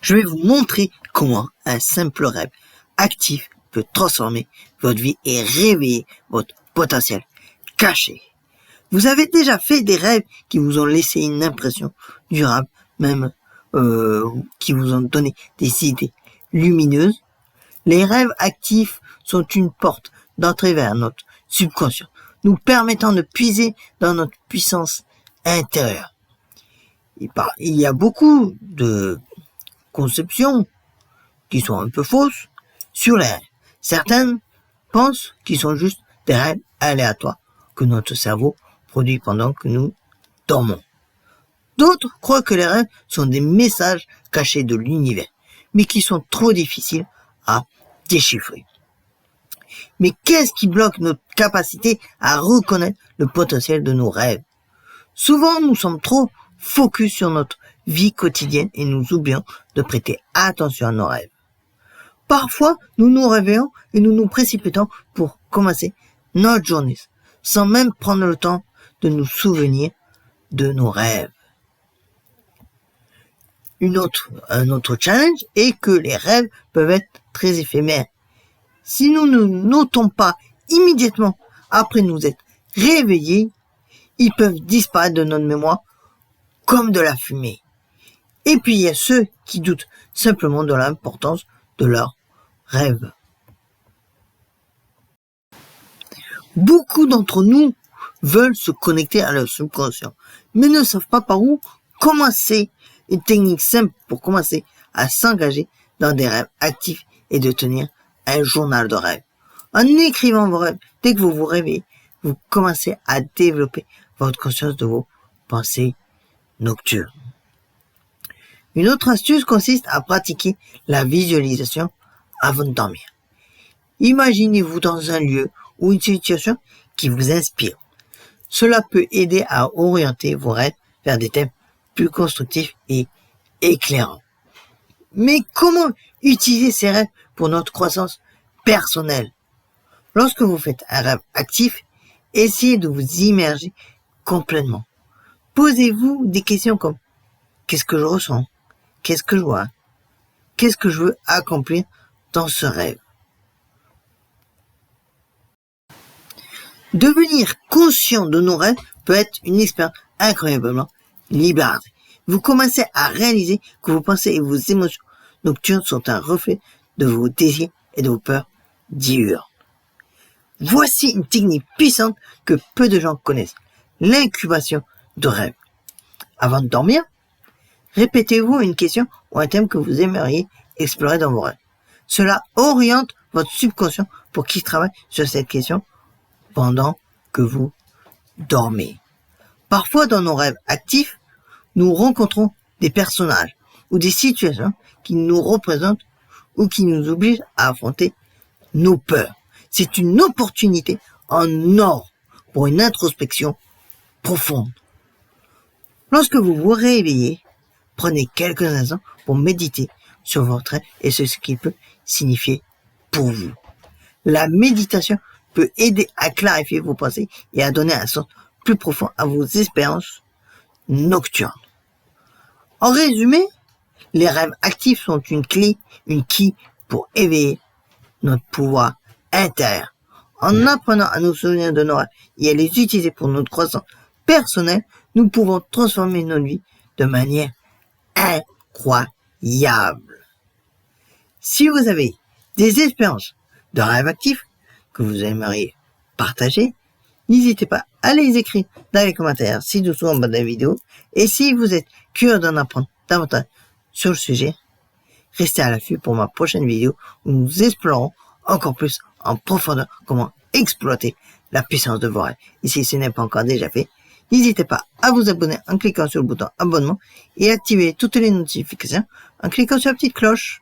Je vais vous montrer comment un simple rêve actif peut transformer votre vie et réveiller votre potentiel caché. Vous avez déjà fait des rêves qui vous ont laissé une impression durable, même qui vous ont donné des idées lumineuses. Les rêves actifs sont une porte d'entrée vers notre subconscient, nous permettant de puiser dans notre puissance intérieure. Il y a beaucoup de conceptions qui sont un peu fausses sur les rêves. Certaines pensent qu'ils sont juste des rêves aléatoires que notre cerveau produit pendant que nous dormons. D'autres croient que les rêves sont des messages cachés de l'univers, mais qui sont trop difficiles à déchiffrer. Mais qu'est-ce qui bloque notre capacité à reconnaître le potentiel de nos rêves? Souvent, nous sommes trop focus sur notre vie quotidienne et nous oublions de prêter attention à nos rêves. Parfois, nous nous réveillons et nous nous précipitons pour commencer notre journée, sans même prendre le temps de nous souvenir de nos rêves. Un autre challenge est que les rêves peuvent être très éphémères. Si nous ne notons pas immédiatement après nous être réveillés, ils peuvent disparaître de notre mémoire comme de la fumée. Et puis il y a ceux qui doutent simplement de l'importance de leurs rêves. Beaucoup d'entre nous veulent se connecter à leur subconscient, mais ne savent pas par où commencer. Une technique simple pour commencer à s'engager dans des rêves actifs et de tenir un journal de rêves. En écrivant vos rêves, dès que vous vous réveillez, vous commencez à développer votre conscience de vos pensées nocturnes. Une autre astuce consiste à pratiquer la visualisation avant de dormir. Imaginez-vous dans un lieu ou une situation qui vous inspire. Cela peut aider à orienter vos rêves vers des thèmes plus constructifs et éclairants. Mais comment utiliser ces rêves pour notre croissance personnelle? Lorsque vous faites un rêve actif, essayez de vous immerger complètement. Posez-vous des questions comme: qu'est-ce que je ressens? Qu'est-ce que je vois? Qu'est-ce que je veux accomplir dans ce rêve? Devenir conscient de nos rêves peut être une expérience incroyablement libératrice. Vous commencez à réaliser que vos pensées et vos émotions nocturnes sont un reflet de vos désirs et de vos peurs diurnes. Voici une technique puissante que peu de gens connaissent: l'incubation de rêves. Avant de dormir, répétez-vous une question ou un thème que vous aimeriez explorer dans vos rêves. Cela oriente votre subconscient pour qu'il travaille sur cette question pendant que vous dormez. Parfois, dans nos rêves actifs, nous rencontrons des personnages ou des situations qui nous représentent ou qui nous obligent à affronter nos peurs. C'est une opportunité en or pour une introspection profonde. Lorsque vous vous réveillez, prenez quelques instants pour méditer sur votre rêve et sur ce qu'il peut signifier pour vous. La méditation peut aider à clarifier vos pensées et à donner un sens plus profond à vos expériences nocturnes. En résumé, les rêves actifs sont une clé pour éveiller notre pouvoir intérieur. En apprenant à nous souvenir de nos rêves et à les utiliser pour notre croissance personnelle, nous pouvons transformer notre vie de manière incroyable. Si vous avez des expériences de rêves actifs que vous aimeriez partager, n'hésitez pas à les écrire dans les commentaires ci-dessous en bas de la vidéo. Et si vous êtes curieux d'en apprendre davantage sur le sujet, restez à l'affût pour ma prochaine vidéo où nous explorerons encore plus en profondeur comment exploiter la puissance de vos rêves. Et si ce n'est pas encore déjà fait, n'hésitez pas à vous abonner en cliquant sur le bouton abonnement et activer toutes les notifications en cliquant sur la petite cloche.